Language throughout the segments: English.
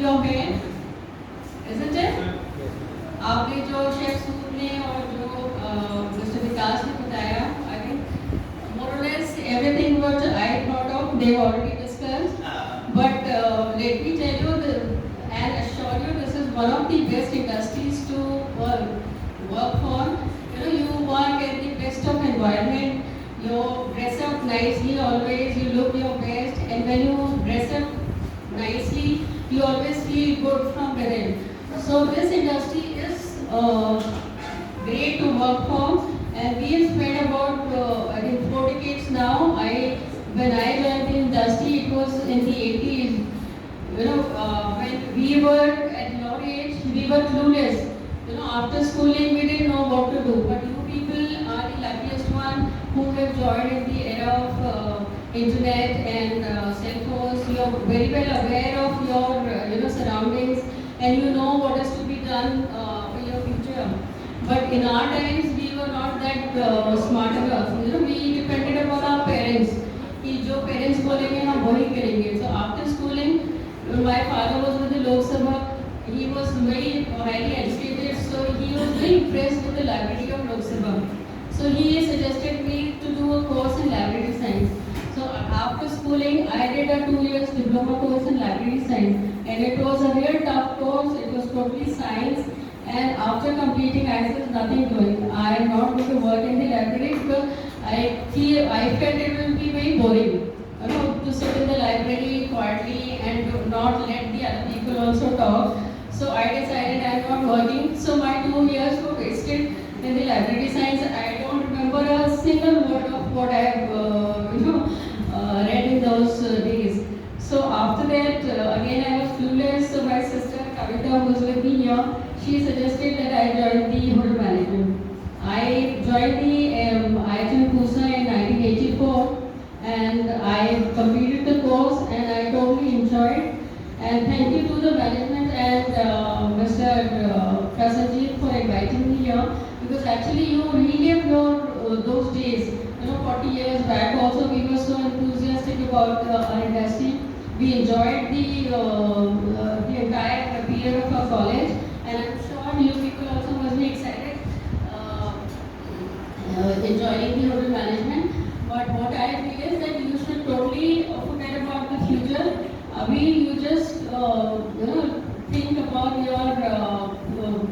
your hair, isn't it? आपने जो chef सूद ने और जो मिस्टर विकास ने बताया, I think more or less everything what I thought of they already discussed. But let me tell you and assure you this is one of the best industries to work for. You know, you work at the best of environment. You dress up nicely always. You look your best, and when you dress up nicely, you always feel good from within. So this industry is great to work for, and we have spent about I think 4 decades now. When I joined the industry, it was in the 80s. You know, when we were at your age, we were clueless. You know, after schooling, we didn't know what to do. But you people are the luckiest one who have joined in the era of internet and cell phones. You are very well aware of your surroundings, and you know what is to be done in your future. But in our times, we were not that smart enough. You know, we depended upon our parents. कि जो parents बोलेंगे हम वही करेंगे. So after schooling, my father was with the Lok Sabha. He was very highly educated, so he was very impressed with the library of Lok Sabha. So he suggested me to do a course in library science. So after schooling, I did a 2 years diploma course in library science, and it was a real tough course. It was totally science. And after completing, I said nothing doing. I am not going to work in the library because I felt it will be very boring. You know, to sit in the library quietly and do not let the other people also talk. So I decided I am not working. So my 2 years were wasted in the library science. I don't remember a single word of what I have read in those days. So after that, again I was clueless. So my sister Kavita was with me here. She suggested that I join the hotel management. I joined the IHM Pusa in 1984, and I completed the course, and I totally enjoyed. And thank you to the management and Mr. Prasanjit for inviting me here, because actually you relive your those days. You know, 40 years back also we were so enthusiastic about our industry. We enjoyed the entire period of our college. And I'm sure you people also must be excited enjoying the hotel management. But what I feel is that you should totally forget about the future. You just think about your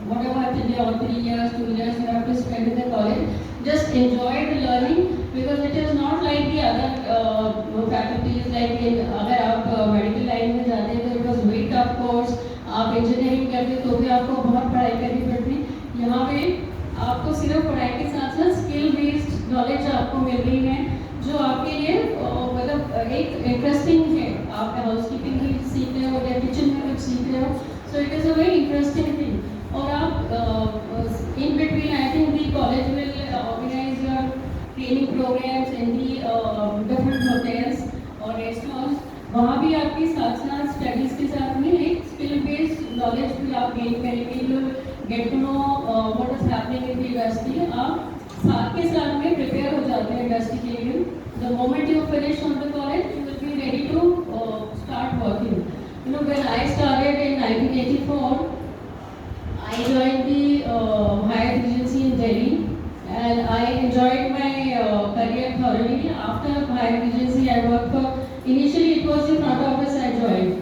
whatever your 3 years, 2 years you have to spend in the college. Just enjoy the learning, because it is not like the other faculties. Like अगर आप medical line में जाते हैं तो it was very tough course. आप engineering करते तो भी आपको बहुत पढ़ाई करनी पड़ती. यहाँ पे आपको सिर्फ पढ़ाई के साथ साथ स्किल बेस्ड नॉलेज आपको मिल रही है, जो आपके लिए मतलब एक इंटरेस्टिंग है. आप हाउस कीपिंग भी सीख रहे हो या किचन में कुछ सीख रहे हो. So it is a very interesting thing. और आप in between I think the college will organise your training programmes in the different hotels और रेस्टोरेंट्स. वहाँ भी आपके साथ साथ स्टडीज़ के साथ में एक स्किल बेस्ड नॉलेज भी आप गेन करेंगे. You get to know what is happening in the industry. आप साथ के साथ में प्रिपेयर हो जाते हैं इंडस्ट्री के लिए. The moment you finish on the college you will be ready to start working. You know, when I started in 1984, I joined the Hyatt Regency in Delhi, and I enjoyed my career thoroughly. After Hyatt Regency, I worked for. Initially, it was the front office I joined,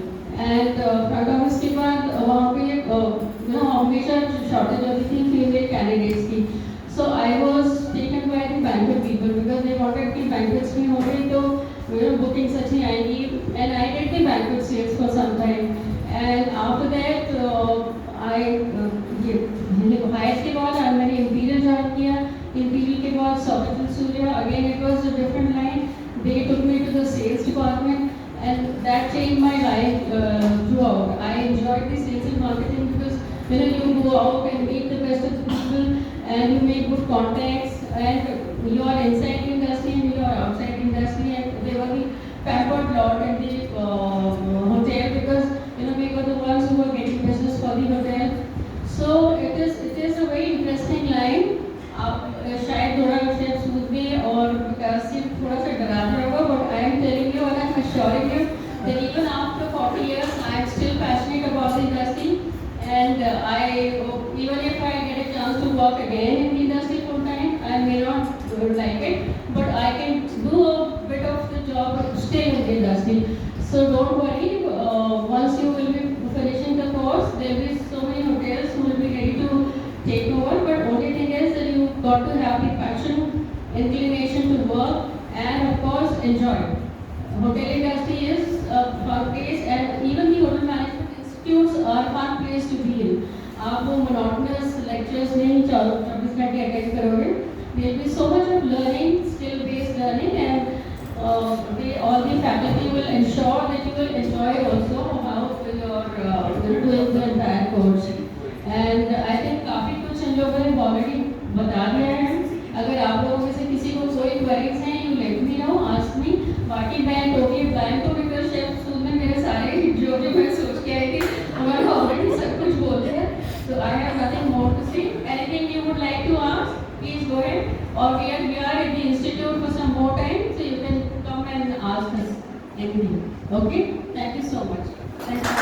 and front office के बाद वहाँ पे हमेशा shortage होती थी female candidates की. So I was taken by the banquet people because they wanted कि banquets में हो गई तो bookings अच्छी आएंगी. And I did the banquet sales for some time. And after that, Hyatt के बाद मैंने Imperial join किया. Imperial के बाद Sofitel Surya. Again, it was a different line. They took me to the sales department, and that changed my life throughout. I enjoyed the sales and marketing because you go out and meet the best of the people, and you make good contacts, and you are inside the industry and you are outside the industry. And they were the pampered lot in the hotel, because we were the ones who were getting business for the hotel. So it is a very interesting line. आप शायद थोड़ा chef सूद में और विकास से थोड़ा सा डरा रहा होगा, but I am telling you and I am assuring you Then even after 40 years, I am still passionate about the industry, and even if I get a chance to work again in the industry full time, I may not like it, but I can do a bit of the job, stay in the industry. So don't worry. Once you will be finishing the course, there will be so many hotels who will be ready to take over. But only thing is that you got to have the passion, inclination to work, and of course enjoy. Hotel industry is a fun place, and even the hotel management institutes are a fun place to be in. आप वो monotonous lectures नहीं 24 घंटे attend करोगे. There will be so much of learning, skill-based learning, and all the faculty will ensure that you will enjoy also how you're doing the entire course. And I think काफी कुछ इन लोगों ने already बता दिया है. अगर आप लोगों में से किसी को कोई queries हैं, you let me know, ask me. बाकी मैं टोटली ब्लैंक हूँ बिकॉज शेफ सूद ने मेरे सारे जो मैं सोच के आई थी उन्होंने ऑलरेडी सब कुछ बोल दिया. So I have nothing more to say. Anything you would like to ask, please go ahead. Or we are at the institute for some more time, so you can come and ask us anything. Okay? Thank you so much. Thank you.